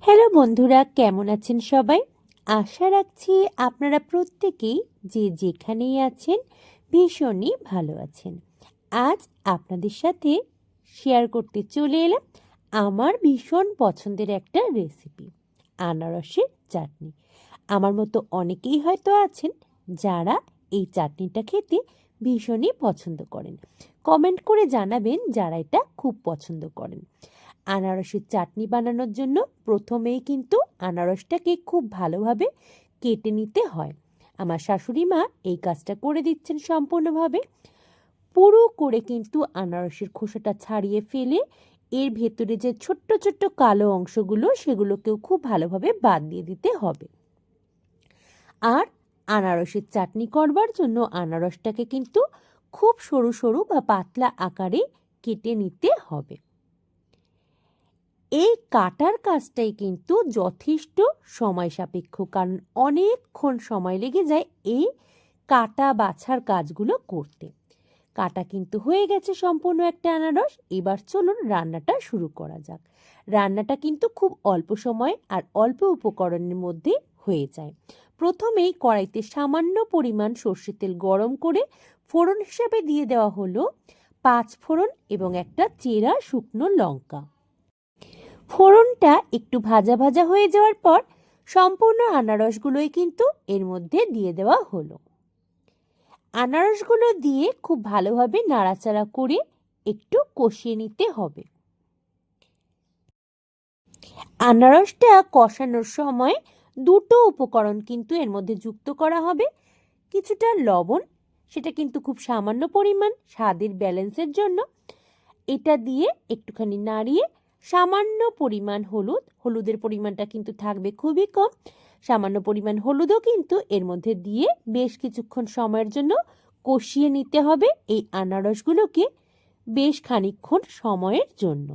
Hello বন্ধুরা, কেমন আছেন সবাই? আশা রাখছি আপনারা প্রত্যেকেই যে যেখানেই আছেন ভীষণই ভালো আছেন। আজ আপনাদের সাথে শেয়ার করতে চলে এলাম আমার ভীষণ পছন্দের একটা রেসিপি, আনারসের চাটনি। আমার মতো অনেকেই হয়তো আছেন যারা এই চাটনিটা খেতে ভীষণই পছন্দ করেন। কমেন্ট করে জানাবেন যারা এটা খুব পছন্দ করেন। আনারসের চাটনি বানানোর জন্য প্রথমেই কিন্তু আনারসটাকে খুব ভালোভাবে কেটে নিতে হয়। আমার শাশুড়ি মা এই কাজটা করে দিচ্ছেন সম্পূর্ণভাবে। পুরো করে কিন্তু আনারসের খোসাটা ছাড়িয়ে ফেলে এর ভেতরে যে ছোট্ট ছোট্ট কালো অংশগুলো সেগুলোকেও খুব ভালোভাবে বাদ দিয়ে দিতে হবে। আর আনারসের চাটনি করবার জন্য আনারসটাকে কিন্তু খুব সরু সরু বা পাতলা আকারে কেটে নিতে হবে। এই কাটার কাজটাই কিন্তু যথেষ্ট সময় সাপেক্ষ, কারণ অনেকক্ষণ সময় লেগে যায় এই কাটা বাছার কাজগুলো করতে। কাটা কিন্তু হয়ে গেছে সম্পূর্ণ একটা আনারস। এবার চলুন রান্নাটা শুরু করা যাক। রান্নাটা কিন্তু খুব অল্প সময় আর অল্প উপকরণের মধ্যে হয়ে যায়। প্রথমেই কড়াইতে সামান্য পরিমাণ সর্ষের তেল গরম করে ফোড়ন হিসাবে দিয়ে দেওয়া হলো 5 ফোড়ন এবং একটা চেরা শুকনো লঙ্কা। ফোড়নটা একটু ভাজা ভাজা হয়ে যাওয়ার পর সম্পূর্ণ আনারসগুলোই কিন্তু এর মধ্যে দিয়ে দেওয়া হলো। আনারসগুলো দিয়ে খুব ভালোভাবে নাড়াচাড়া করে একটু কষিয়ে নিতে হবে। আনারসটা কষানোর সময় দুটো উপকরণ কিন্তু এর মধ্যে যুক্ত করা হবে। কিছুটা লবণ, সেটা কিন্তু খুব সামান্য পরিমাণ স্বাদের ব্যালেন্সের জন্য। এটা দিয়ে একটুখানি নাড়িয়ে সামান্য পরিমাণ হলুদের পরিমাণটা কিন্তু থাকবে খুবই কম। সামান্য পরিমাণ হলুদও কিন্তু এর মধ্যে দিয়ে বেশ কিছুক্ষণ সময়ের জন্য কষিয়ে নিতে হবে এই আনারসগুলোকে বেশ খানিকক্ষণ সময়ের জন্য।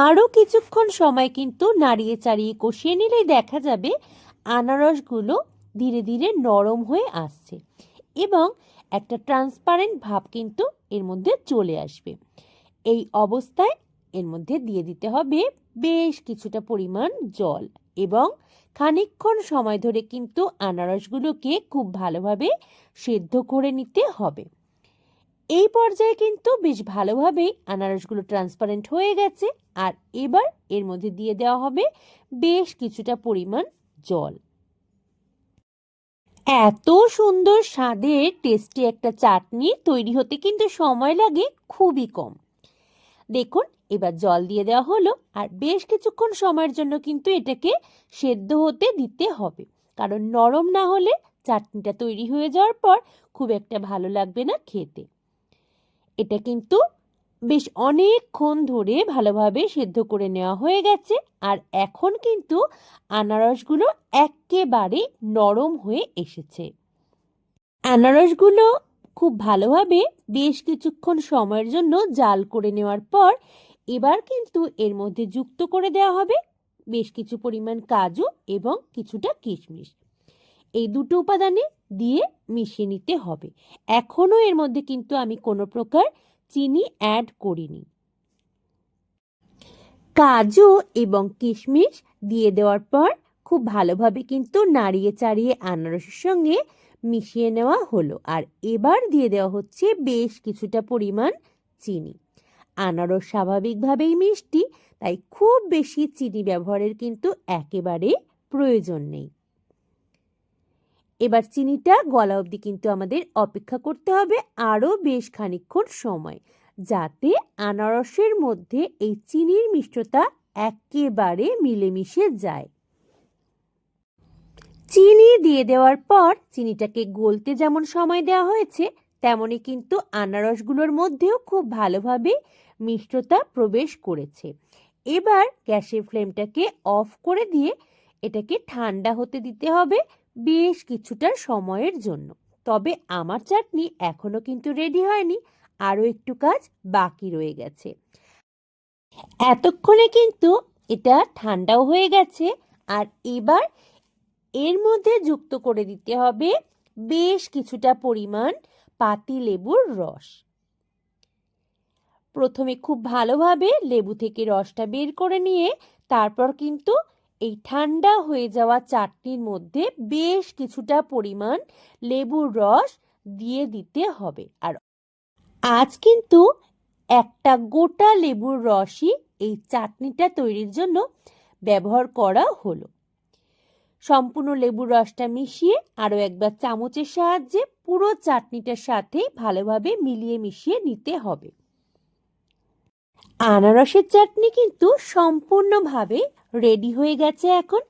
আরও কিছুক্ষণ সময় কিন্তু নাড়িয়ে চাড়িয়ে কষিয়ে নিলেই দেখা যাবে আনারসগুলো ধীরে ধীরে নরম হয়ে আসছে এবং একটা ট্রান্সপারেন্ট ভাব কিন্তু এর মধ্যে চলে আসবে। এই অবস্থায় এর মধ্যে দিয়ে দিতে হবে বেশ কিছুটা পরিমাণ জল এবং খানিকক্ষণ সময় ধরে কিন্তু আনারসগুলোকে খুব ভালোভাবে সেদ্ধ করে নিতে হবে। এই পর্যায়ে কিন্তু বেশ ভালোভাবেই আনারসগুলো ট্রান্সপারেন্ট হয়ে গেছে। আর এবার এর মধ্যে দিয়ে দেওয়া হবে বেশ কিছুটা পরিমাণ জল। এত সুন্দর স্বাদের টেস্টি একটা চাটনি তৈরি হতে কিন্তু সময় লাগে খুবই কম। দেখুন, এবার জল দিয়ে দেওয়া হলো আর বেশ কিছুক্ষণ সময়ের জন্য কিন্তু এটাকে সেদ্ধ হতে দিতে হবে, কারণ নরম না হলে চাটনিটা তৈরি হয়ে যাওয়ার পর খুব একটা ভালো লাগবে না খেতে। এটা কিন্তু বেশ অনেকক্ষণ ধরে ভালোভাবে সেদ্ধ করে নেওয়া হয়ে গেছে আর এখন কিন্তু আনারসগুলো একেবারে নরম হয়ে এসেছে। আনারসগুলো খুব ভালোভাবে বেশ কিছুক্ষণ সময়ের জন্য জাল করে নেওয়ার পর এবার কিন্তু এর মধ্যে যুক্ত করে দেওয়া হবে বেশ কিছু পরিমাণ কাজু এবং কিছুটা কিশমিশ। এই দুটো উপাদানে দিয়ে মিশিয়ে নিতে হবে। এখনও এর মধ্যে কিন্তু আমি কোনো প্রকার চিনি অ্যাড করিনি। কাজু এবং কিশমিশ দিয়ে দেওয়ার পর খুব ভালোভাবে কিন্তু নাড়িয়ে চাড়িয়ে আনারসের সঙ্গে মিশিয়ে নেওয়া হলো আর এবার দিয়ে দেওয়া হচ্ছে বেশ কিছুটা পরিমাণ চিনি। আনারস স্বাভাবিকভাবেই মিষ্টি, তাই খুব বেশি চিনি ব্যবহারের কিন্তু একেবারে প্রয়োজন নেই। এবার চিনিটা গলা অবধি কিন্তু আমাদের অপেক্ষা করতে হবে আরও বেশ খানিকক্ষণ সময়, যাতে আনারসের মধ্যে এই চিনির মিষ্টতা একেবারে মিলেমিশে যায়। চিনি দিয়ে দেওয়ার পর চিনিটাকে গলতে যেমন সময় দেওয়া হয়েছে, তেমনি কিন্তু আনারসগুলোর মধ্যেও খুব ভালোভাবে মিষ্টতা প্রবেশ করেছে। এবার গ্যাসের ফ্লেমটাকে অফ করে দিয়ে এটাকে ঠান্ডা হতে দিতে হবে বেশ কিছুটা সময়ের জন্য। তবে আমার চাটনি এখনো কিন্তু রেডি হয়নি, আরও একটু কাজ বাকি রয়ে গেছে। এতক্ষণে কিন্তু এটা ঠান্ডাও হয়ে গেছে আর এবার এর মধ্যে যুক্ত করে দিতে হবে বেশ কিছুটা পরিমাণ পাতিলেবুর রস। প্রথমে খুব ভালোভাবে লেবু থেকে রসটা বের করে নিয়ে তারপর কিন্তু এই ঠান্ডা হয়ে যাওয়া চাটনির মধ্যে বেশ কিছুটা পরিমাণ লেবুর রস দিয়ে দিতে হবে। আর আজ কিন্তু একটা গোটা লেবুর রসই এই চাটনিটা তৈরির জন্য ব্যবহার করা হলো। সম্পূর্ণ লেবুর রসটা মিশিয়ে আরও একবার চামচের সাহায্যে পুরো চাটনিটার সাথে ভালোভাবে মিলিয়ে মিশিয়ে নিতে হবে। আনারসের চাটনি কিন্তু সম্পূর্ণভাবে রেডি হয়ে গেছে এখন।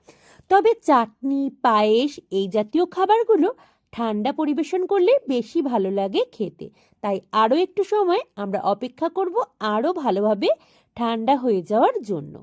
তবে চাটনি, পায়েস এই জাতীয় খাবারগুলো ঠান্ডা পরিবেশন করলে বেশি ভালো লাগে খেতে। তাই আরও একটু সময় আমরা অপেক্ষা করব আরও ভালোভাবে ঠান্ডা হয়ে যাওয়ার জন্য।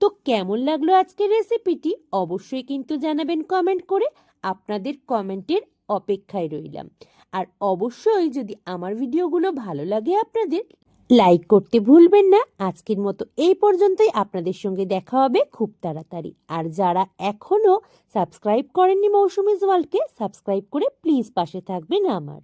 তো কেমন লাগলো আজকের রেসিপিটি অবশ্যই কিন্তু জানাবেন কমেন্ট করে। আপনাদের কমেন্টের অপেক্ষায় রইলাম। আর অবশ্যই যদি আমার ভিডিওগুলো ভালো লাগে আপনাদের, লাইক করতে ভুলবেন না। আজকের মতো এই পর্যন্তই। আপনাদের সঙ্গে দেখা হবে খুব তাড়াতাড়ি। আর যারা এখনও সাবস্ক্রাইব করেননি মৌসুমীজ ওয়ার্ল্ডকে, সাবস্ক্রাইব করে প্লিজ পাশে থাকবেন আমার।